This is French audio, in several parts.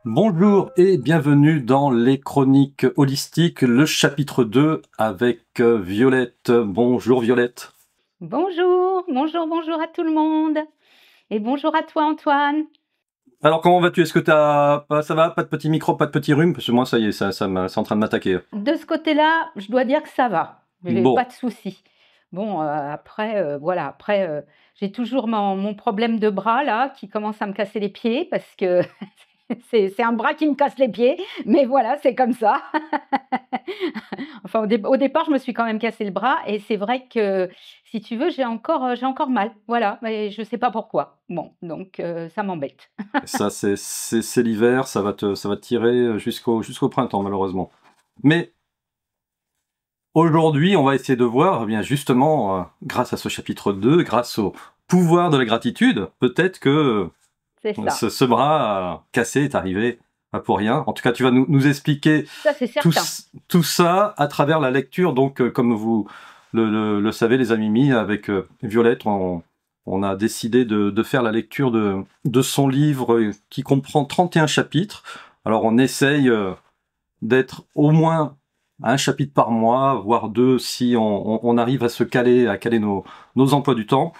Bonjour et bienvenue dans les chroniques holistiques, le chapitre 2 avec Violette. Bonjour Violette. Bonjour, bonjour à tout le monde. Et bonjour à toi Antoine. Alors comment vas-tu? Est-ce que ça va? Pas de petit micro, pas de petit rhume? Parce que moi ça y est, c'est en train de m'attaquer. De ce côté-là, je dois dire que ça va. J'ai pas Bon, de soucis. Bon, après, j'ai toujours mon problème de bras là qui commence à me casser les pieds parce que c'est un bras qui me casse les pieds. Mais voilà, c'est comme ça. Enfin, au départ, je me suis quand même cassé le bras et c'est vrai que, si tu veux, j'ai encore mal. Voilà, mais je sais pas pourquoi. Bon, donc ça m'embête. ça c'est l'hiver, ça va te tirer jusqu'au printemps malheureusement. Mais aujourd'hui, on va essayer de voir, eh bien justement, grâce à ce chapitre 2, grâce au pouvoir de la gratitude, peut-être que C'est ça. ce bras cassé est arrivé pas pour rien. En tout cas, tu vas nous expliquer Ça, c'est certain. tout ça à travers la lecture. Donc, comme vous le savez, les amis Mimi, avec Violette, on a décidé de faire la lecture de son livre qui comprend 31 chapitres. Alors, on essaye d'être au moins un chapitre par mois, voire deux, si on arrive à caler nos emplois du temps.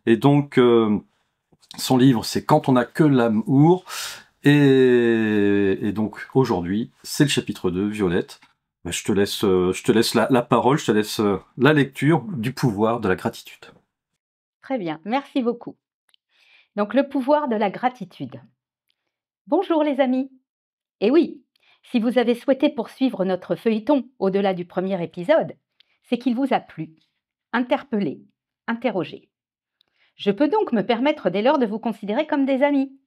Et donc, son livre, c'est Quand on n'a que l'amour. Et donc aujourd'hui, c'est le chapitre 2, Violette. Je te laisse la parole, je te laisse la lecture du pouvoir de la gratitude. Très bien, merci beaucoup. Donc, le pouvoir de la gratitude. Bonjour les amis. Et oui, si vous avez souhaité poursuivre notre feuilleton au-delà du premier épisode, c'est qu'il vous a plu, interpellé, interrogé. Je peux donc me permettre dès lors de vous considérer comme des amis.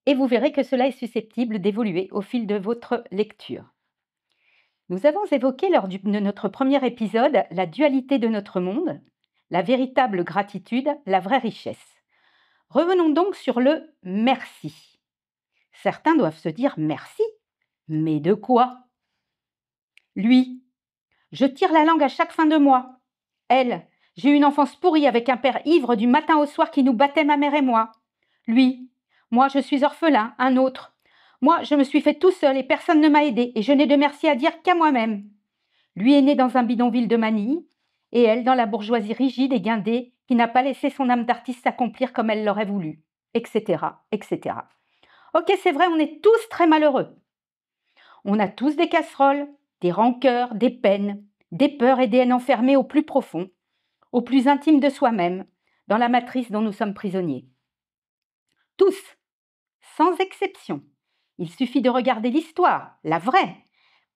Et vous verrez que cela est susceptible d'évoluer au fil de votre lecture. Nous avons évoqué lors de notre premier épisode la dualité de notre monde, la véritable gratitude, la vraie richesse. Revenons donc sur le merci. Certains doivent se dire merci, mais de quoi? Lui, je tire la langue à chaque fin de mois. Elle, j'ai eu une enfance pourrie avec un père ivre du matin au soir qui nous battait ma mère et moi. Lui, moi je suis orphelin, un autre. Moi je me suis fait tout seul et personne ne m'a aidé et je n'ai de merci à dire qu'à moi-même. Lui est né dans un bidonville de Manille et elle dans la bourgeoisie rigide et guindée qui n'a pas laissé son âme d'artiste s'accomplir comme elle l'aurait voulu, etc., etc. Ok, c'est vrai, on est tous très malheureux. On a tous des casseroles, des rancœurs, des peines, des peurs et des haines enfermées au plus profond, au plus intime de soi-même, dans la matrice dont nous sommes prisonniers. Tous, sans exception. Il suffit de regarder l'histoire, la vraie,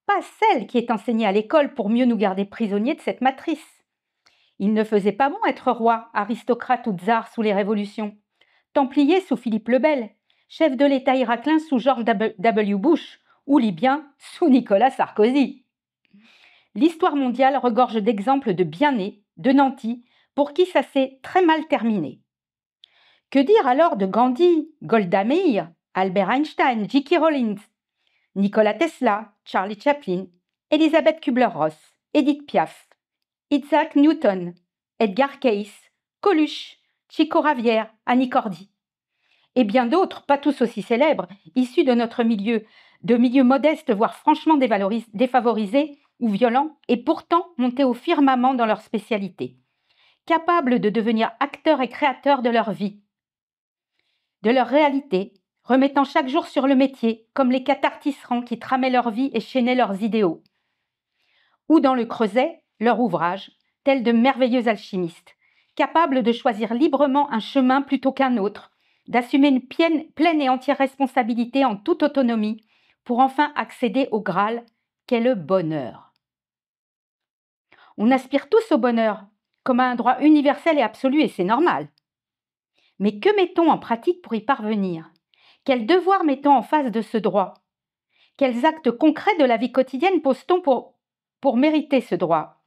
pas celle qui est enseignée à l'école pour mieux nous garder prisonniers de cette matrice. Il ne faisait pas bon être roi, aristocrate ou tsar sous les révolutions, templier sous Philippe le Bel, chef de l'État irakien sous George W. Bush ou libyen sous Nicolas Sarkozy. L'histoire mondiale regorge d'exemples de bien-nés, de nantis, pour qui ça s'est très mal terminé. Que dire alors de Gandhi, Golda Meir, Albert Einstein, J.K. Rowling, Nikola Tesla, Charlie Chaplin, Elisabeth Kubler-Ross, Edith Piaf, Isaac Newton, Edgar Cayce, Coluche, Chico Ravière, Annie Cordy. Et bien d'autres, pas tous aussi célèbres, issus de notre milieu, de milieux modestes, voire franchement défavorisés ou violents, et pourtant montés au firmament dans leur spécialité, capables de devenir acteurs et créateurs de leur vie, de leur réalité, remettant chaque jour sur le métier, comme les cathartiserants qui tramaient leur vie et chaînaient leurs idéaux. Ou dans le creuset, leur ouvrage, tels de merveilleux alchimistes, capables de choisir librement un chemin plutôt qu'un autre, d'assumer une pleine et entière responsabilité en toute autonomie, pour enfin accéder au Graal qu'est le bonheur. On aspire tous au bonheur, comme à un droit universel et absolu, et c'est normal. Mais que mettons en pratique pour y parvenir? Quels devoirs mettons en face de ce droit? Quels actes concrets de la vie quotidienne pose-t-on pour mériter ce droit?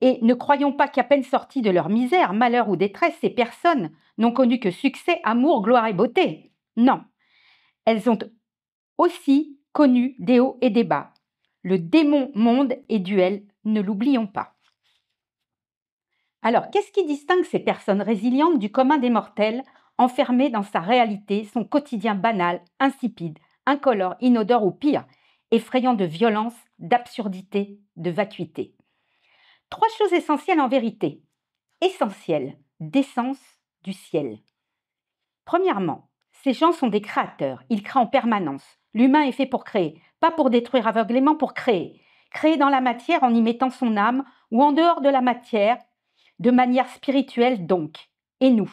Et ne croyons pas qu'à peine sorties de leur misère, malheur ou détresse, ces personnes n'ont connu que succès, amour, gloire et beauté. Non, elles ont aussi connu des hauts et des bas. Le démon monde est duel, ne l'oublions pas. Alors, qu'est-ce qui distingue ces personnes résilientes du commun des mortels, enfermées dans sa réalité, son quotidien banal, insipide, incolore, inodore ou pire, effrayant de violence, d'absurdité, de vacuité. 3 choses essentielles en vérité. Essentielles, d'essence du ciel. Premièrement, ces gens sont des créateurs, ils créent en permanence. L'humain est fait pour créer, pas pour détruire aveuglément, pour créer. Créer dans la matière en y mettant son âme ou en dehors de la matière, de manière spirituelle donc. Et nous?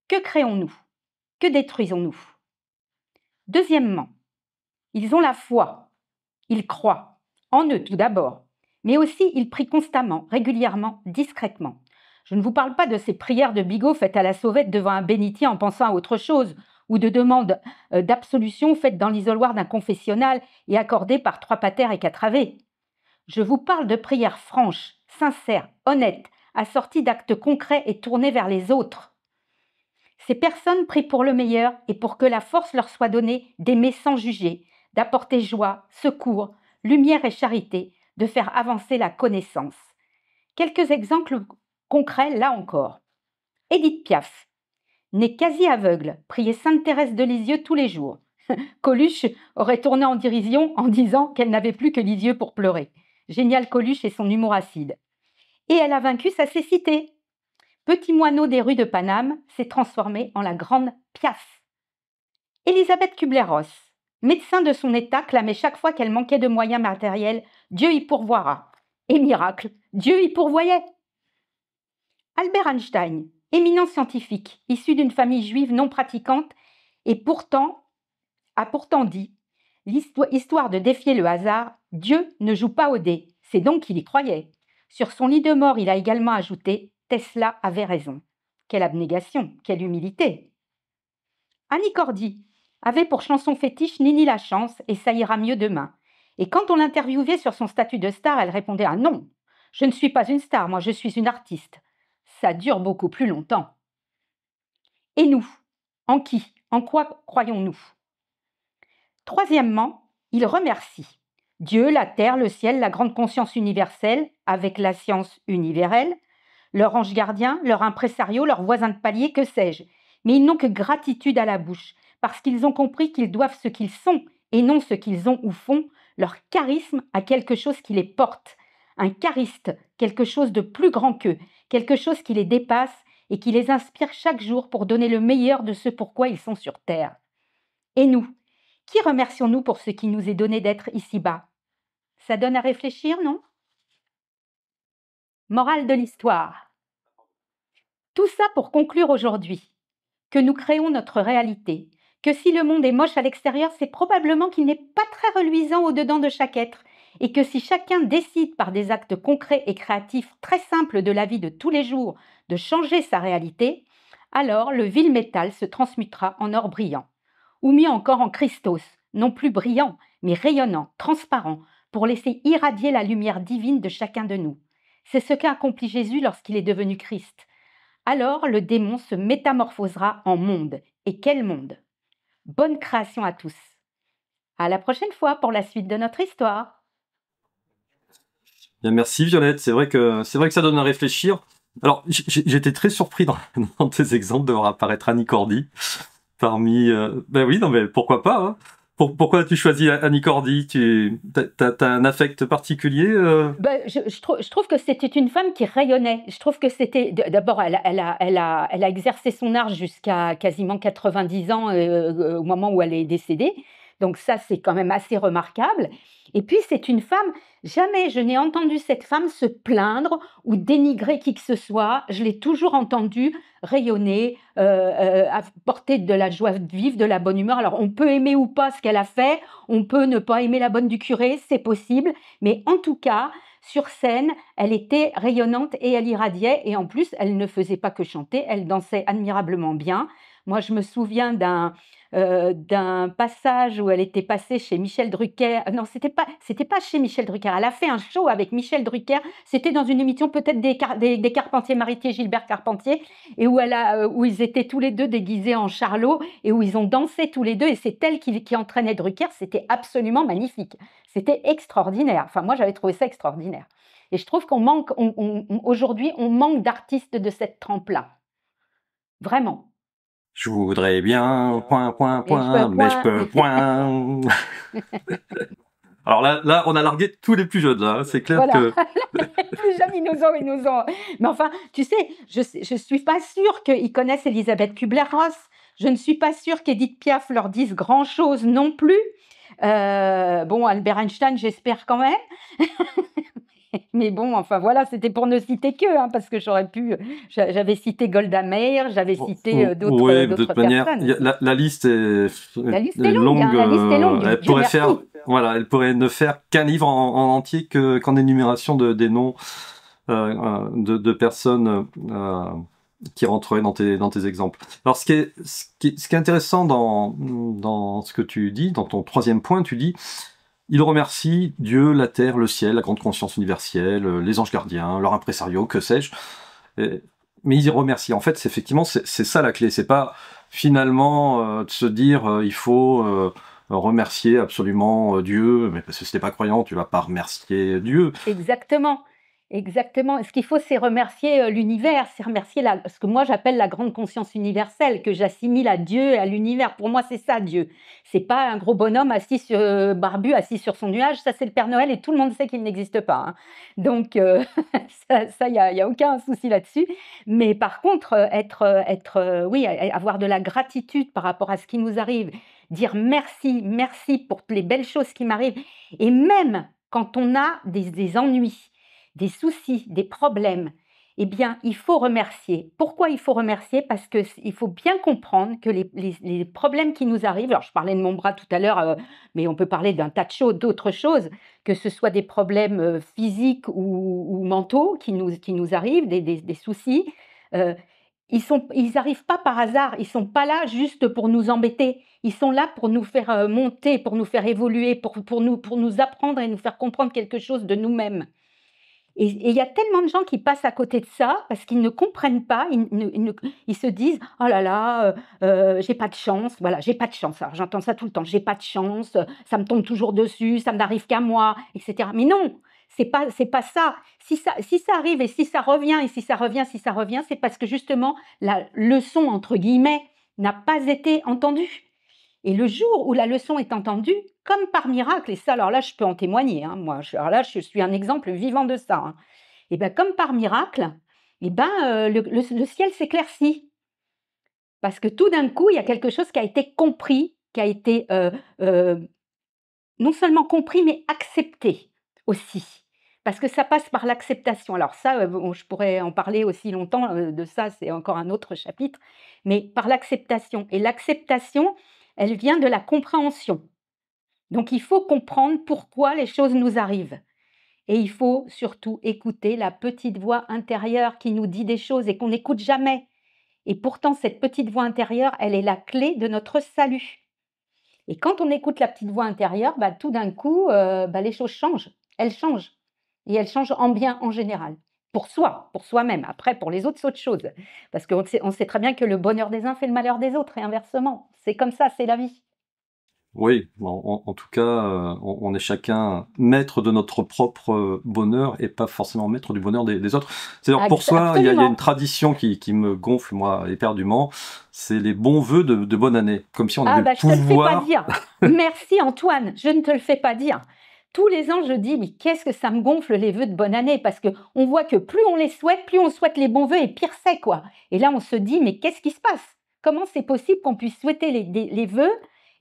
Que créons-nous? Que détruisons-nous? Deuxièmement, ils ont la foi, ils croient, en eux tout d'abord, mais aussi ils prient constamment, régulièrement, discrètement. Je ne vous parle pas de ces prières de bigot faites à la sauvette devant un bénitier en pensant à autre chose, ou de demandes d'absolution faites dans l'isoloir d'un confessionnal et accordées par 3 patères et 4 avés. Je vous parle de prières franches, sincères, honnêtes, assorties d'actes concrets et tournées vers les autres. Ces personnes prient pour le meilleur et pour que la force leur soit donnée d'aimer sans juger, d'apporter joie, secours, lumière et charité, de faire avancer la connaissance. Quelques exemples concrets là encore. Édith Piaf, née quasi aveugle, priait Sainte Thérèse de Lisieux tous les jours. Coluche aurait tourné en dérision en disant qu'elle n'avait plus que Lisieux pour pleurer. Génial Coluche et son humour acide. Et elle a vaincu sa cécité. Petit moineau des rues de Paname s'est transformé en la grande Piaf. Élisabeth Kubler-Ross, médecin de son état, clamait chaque fois qu'elle manquait de moyens matériels « Dieu y pourvoira ». Et miracle, Dieu y pourvoyait. Albert Einstein, éminent scientifique, issu d'une famille juive non pratiquante, a pourtant dit « Histoire de défier le hasard, Dieu ne joue pas au dé ». C'est donc qu'il y croyait. Sur son lit de mort, il a également ajouté « Tesla avait raison ». Quelle abnégation, quelle humilité. Annie Cordy avait pour chanson fétiche Nini la chance et ça ira mieux demain. Et quand on l'interviewait sur son statut de star, elle répondait « Ah non, je ne suis pas une star, moi je suis une artiste ». Ça dure beaucoup plus longtemps. Et nous, en qui, en quoi croyons-nous? Troisièmement, il remercie Dieu, la terre, le ciel, la grande conscience universelle, avec la science universelle, leur ange gardien, leur impresario, leur voisin de palier, que sais-je. Mais ils n'ont que gratitude à la bouche, parce qu'ils ont compris qu'ils doivent ce qu'ils sont, et non ce qu'ils ont ou font, leur charisme à quelque chose qui les porte. Un chariste, quelque chose de plus grand qu'eux, quelque chose qui les dépasse et qui les inspire chaque jour pour donner le meilleur de ce pourquoi ils sont sur terre. Et nous, qui remercions-nous pour ce qui nous est donné d'être ici-bas? Ça donne à réfléchir, non? Morale de l'histoire. Tout ça pour conclure aujourd'hui que nous créons notre réalité, que si le monde est moche à l'extérieur, c'est probablement qu'il n'est pas très reluisant au-dedans de chaque être, et que si chacun décide par des actes concrets et créatifs très simples de la vie de tous les jours de changer sa réalité, alors le vil métal se transmutera en or brillant, ou mieux encore en Christos, non plus brillant, mais rayonnant, transparent, pour laisser irradier la lumière divine de chacun de nous. C'est ce qu'a accompli Jésus lorsqu'il est devenu Christ. Alors le démon se métamorphosera en monde. Et quel monde! Bonne création à tous. À la prochaine fois pour la suite de notre histoire. Bien, merci Violette, c'est vrai que ça donne à réfléchir. Alors, j'étais très surpris dans tes exemples de voir apparaître Annie Cordy parmi... Ben oui, non mais pourquoi pas, hein. Pourquoi as-tu choisi Annie Cordy? T'as un affect particulier je trouve que c'était une femme qui rayonnait. Je trouve que c'était... D'abord, elle a exercé son art jusqu'à quasiment 90 ans au moment où elle est décédée. Donc ça, c'est quand même assez remarquable. Et puis, c'est une femme, jamais je n'ai entendu cette femme se plaindre ou dénigrer qui que ce soit. Je l'ai toujours entendue rayonner, apporter de la joie vive, de la bonne humeur. Alors, on peut aimer ou pas ce qu'elle a fait, on peut ne pas aimer la bonne du curé, c'est possible. Mais en tout cas, sur scène, elle était rayonnante et elle irradiait. Et en plus, elle ne faisait pas que chanter, elle dansait admirablement bien. Moi, je me souviens d'un passage où elle était passée chez Michel Drucker. Non, c'était pas chez Michel Drucker. Elle a fait un show avec Michel Drucker. C'était dans une émission peut-être des Carpentier Maritier, Gilbert Carpentier, et où ils étaient tous les deux déguisés en Charlot et où ils ont dansé tous les deux. Et c'est elle qui entraînait Drucker. C'était absolument magnifique. C'était extraordinaire. Enfin, moi, j'avais trouvé ça extraordinaire. Et je trouve qu'on manque, aujourd'hui, on manque d'artistes de cette trempe-là. Vraiment. Je voudrais bien, Et je peux mais je point. peux point. Alors là, on a largué tous les plus jeunes, là, hein. C'est clair Voilà. que, Les plus jeunes, ils nous ont. Mais enfin, tu sais, je suis pas sûre qu'ils connaissent Elisabeth Kubler-Ross. Je ne suis pas sûre qu'Edith Piaf leur dise grand-chose non plus. Bon, Albert Einstein, j'espère quand même. Mais bon, enfin voilà, c'était pour ne citer que, hein, parce que j'avais cité Golda Meir, j'avais cité oui, de d'autres toute manière, personnes. la liste est La liste est longue, longue. hein, la liste est longue. Elle Dieu pourrait merci. faire, voilà, elle pourrait ne faire qu'un livre en entier qu'en énumération des noms de personnes qui rentreraient dans tes exemples. Alors, ce qui est intéressant dans ce que tu dis, dans ton troisième point, tu dis, il remercie Dieu, la terre, le ciel, la grande conscience universelle, les anges gardiens, leur impresario, que sais-je. Mais il remercie. En fait, c'est ça la clé. C'est pas finalement de se dire il faut remercier absolument Dieu, mais parce que si t'es pas croyant, tu vas pas remercier Dieu. Exactement. Exactement. Ce qu'il faut, c'est remercier l'univers, c'est remercier ce que moi j'appelle la grande conscience universelle, que j'assimile à Dieu et à l'univers. Pour moi, c'est ça, Dieu. C'est pas un gros bonhomme barbu, assis sur son nuage. Ça, c'est le Père Noël et tout le monde sait qu'il n'existe pas, hein. Donc, ça, y a aucun souci là-dessus. Mais par contre, oui, avoir de la gratitude par rapport à ce qui nous arrive, dire merci, merci pour les belles choses qui m'arrivent. Et même quand on a des ennuis, des soucis, des problèmes, eh bien, il faut remercier. Pourquoi il faut remercier? Parce qu'il faut bien comprendre que les problèmes qui nous arrivent, alors je parlais de mon bras tout à l'heure, mais on peut parler d'un tas de choses, d'autres choses, que ce soit des problèmes physiques ou mentaux qui nous arrivent, des soucis, euh, ils n'arrivent pas par hasard, ils sont pas là juste pour nous embêter, ils sont là pour nous faire monter, pour nous faire évoluer, pour nous apprendre et nous faire comprendre quelque chose de nous-mêmes. Et il y a tellement de gens qui passent à côté de ça parce qu'ils ne comprennent pas, ils se disent: «Oh là là, j'ai pas de chance», voilà, «J'ai pas de chance». Alors j'entends ça tout le temps: «J'ai pas de chance, ça me tombe toujours dessus, ça n'arrive qu'à moi», et cetera. Mais non, c'est pas ça. Si ça arrive et si ça revient et si ça revient, si ça revient, c'est parce que justement la «leçon» entre guillemets n'a pas été entendue. Et le jour où la leçon est entendue, comme par miracle, et ça, alors là, je peux en témoigner, hein, moi, alors là, je suis un exemple vivant de ça, hein. Et bien, comme par miracle, et ben, le ciel s'éclaircit. Parce que tout d'un coup, il y a quelque chose qui a été compris, qui a été non seulement compris, mais accepté aussi. Parce que ça passe par l'acceptation. Alors ça, bon, je pourrais en parler aussi longtemps de ça, c'est encore un autre chapitre, mais par l'acceptation. Et l'acceptation, elle vient de la compréhension. Donc il faut comprendre pourquoi les choses nous arrivent. Et il faut surtout écouter la petite voix intérieure qui nous dit des choses et qu'on n'écoute jamais. Et pourtant, cette petite voix intérieure, elle est la clé de notre salut. Et quand on écoute la petite voix intérieure, bah, tout d'un coup, les choses changent. Elles changent. Et elles changent en bien en général. Pour soi, pour soi-même. Après, pour les autres, c'est autre chose. Parce on sait très bien que le bonheur des uns fait le malheur des autres et inversement. C'est comme ça, c'est la vie. Oui, en tout cas, on est chacun maître de notre propre bonheur et pas forcément maître du bonheur des autres. C'est-à-dire pour soi, il y a une Absolument. tradition qui me gonfle, moi, éperdument, c'est les bons vœux de bonne année. Comme si on Ah avait le bah, je te le fais pas pouvoir. dire. Merci Antoine, je ne te le fais pas dire. Tous les ans, je dis, mais qu'est-ce que ça me gonfle les vœux de bonne année? Parce que on voit que plus on les souhaite, plus on souhaite les bons vœux et pire c'est, quoi. Et là, on se dit, mais qu'est-ce qui se passe? Comment c'est possible qu'on puisse souhaiter les vœux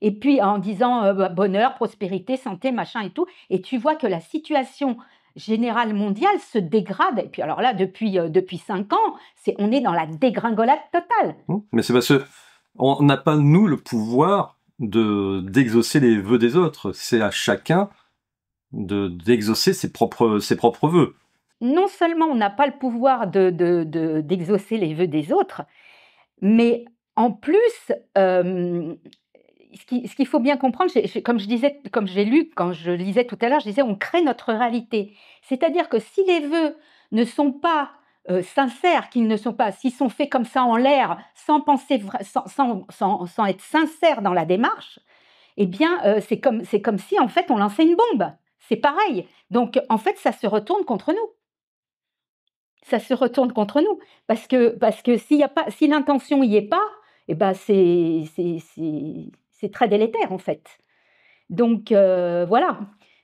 et puis en disant bonheur, prospérité, santé, machin et tout, et tu vois que la situation générale mondiale se dégrade. Et puis alors là, depuis 5 ans, on est dans la dégringolade totale. Mais c'est parce que on n'a pas, nous, le pouvoir d'exaucer les vœux des autres. C'est à chacun d'exaucer ses propres vœux. Non seulement on n'a pas le pouvoir d'exaucer les vœux des autres, mais en plus, ce qu'il faut bien comprendre, comme je disais, comme j'ai lu, quand je lisais tout à l'heure, je disais, on crée notre réalité. C'est-à-dire que si les vœux ne sont pas sincères, s'ils sont faits comme ça en l'air, sans penser, sans être sincères dans la démarche, eh bien, c'est comme si en fait on lançait une bombe. C'est pareil. Donc en fait, ça se retourne contre nous. Ça se retourne contre nous parce que si l'intention y est pas, eh ben c'est très délétère en fait. Donc voilà.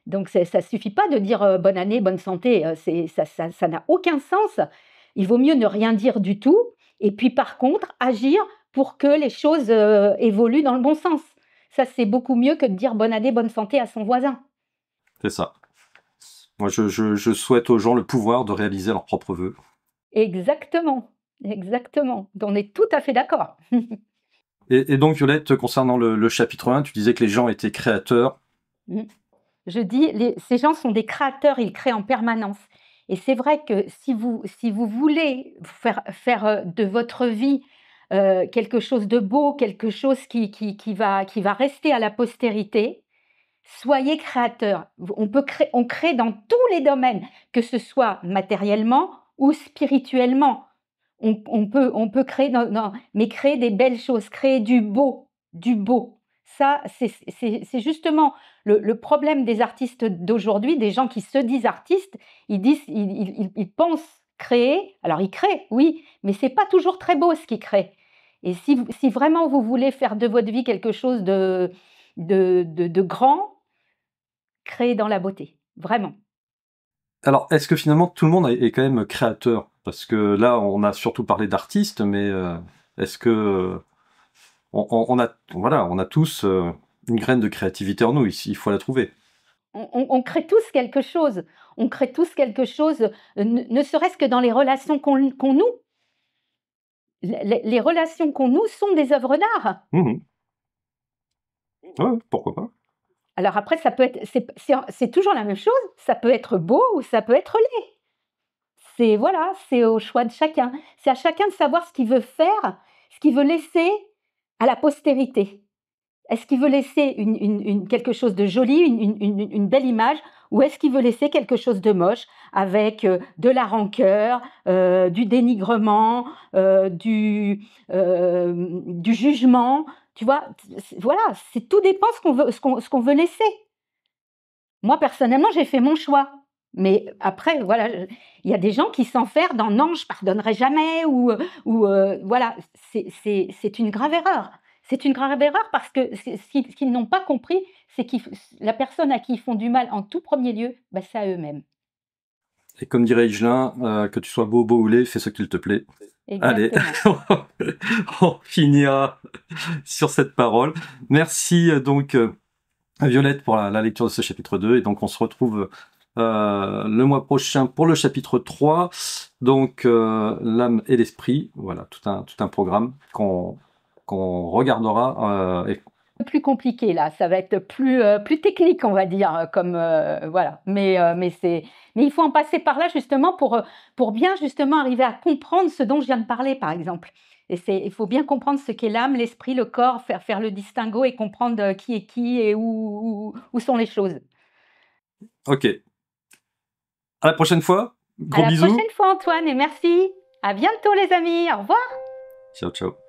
Donc ça suffit pas de dire bonne année, bonne santé. Ça n'a aucun sens. Il vaut mieux ne rien dire du tout. Et puis par contre, agir pour que les choses évoluent dans le bon sens. Ça, c'est beaucoup mieux que de dire bonne année, bonne santé à son voisin. C'est ça. Moi, je souhaite aux gens le pouvoir de réaliser leurs propres vœux. Exactement. Exactement. On est tout à fait d'accord. Et donc, Violette, concernant le chapitre 1, tu disais que les gens étaient créateurs. Je dis, ces gens sont des créateurs, ils créent en permanence. Et c'est vrai que si vous voulez faire de votre vie quelque chose de beau, quelque chose qui va rester à la postérité, soyez créateurs. On crée dans tous les domaines, que ce soit matériellement ou spirituellement. On peut créer, mais créer des belles choses, créer du beau, du beau. Ça, c'est justement le problème des artistes d'aujourd'hui, des gens qui se disent artistes. Ils pensent créer. Alors, ils créent, oui, mais c'est pas toujours très beau ce qu'ils créent. Et si vraiment vous voulez faire de votre vie quelque chose de grand, créez dans la beauté, vraiment. Alors, est-ce que finalement tout le monde est quand même créateur? Parce que là, on a surtout parlé d'artistes, mais est-ce que on a tous une graine de créativité en nous ici, il faut la trouver. On crée tous quelque chose. On crée tous quelque chose, ne serait-ce que dans les relations qu'on noue. Les relations qu'on noue sont des œuvres d'art. Mmh. Ouais, pourquoi pas. Alors après, ça peut être, c'est toujours la même chose. Ça peut être beau ou ça peut être laid. C'est voilà, c'est au choix de chacun. C'est à chacun de savoir ce qu'il veut faire, ce qu'il veut laisser à la postérité. Est-ce qu'il veut laisser quelque chose de joli, une belle image, ou est-ce qu'il veut laisser quelque chose de moche, avec de la rancœur, du dénigrement, du jugement? Tu vois, voilà, c'est tout dépend ce qu'on veut laisser. Moi, personnellement, j'ai fait mon choix. Mais après, voilà, il y a des gens qui s'enferment dans non, je pardonnerai jamais, ou voilà, c'est une grave erreur. C'est une grave erreur parce que ce qu'ils n'ont pas compris, c'est que la personne à qui ils font du mal en tout premier lieu, bah, c'est à eux-mêmes. Et comme dirait Higelin, que tu sois beau ou laid, fais ce qu'il te plaît. Allez, Exactement. on finira sur cette parole. Merci donc à Violette pour la lecture de ce chapitre 2. Et donc on se retrouve le mois prochain pour le chapitre 3. Donc l'âme et l'esprit. Voilà, tout un programme qu'on regardera. Plus compliqué là, ça va être plus technique, on va dire, comme voilà. Mais il faut en passer par là justement pour bien justement arriver à comprendre ce dont je viens de parler, par exemple. Et il faut bien comprendre ce qu'est l'âme, l'esprit, le corps, faire le distinguo et comprendre qui est qui et où sont les choses. Ok. À la prochaine fois. À Gros la bisous. prochaine fois, Antoine, et merci. À bientôt, les amis. Au revoir. Ciao, ciao.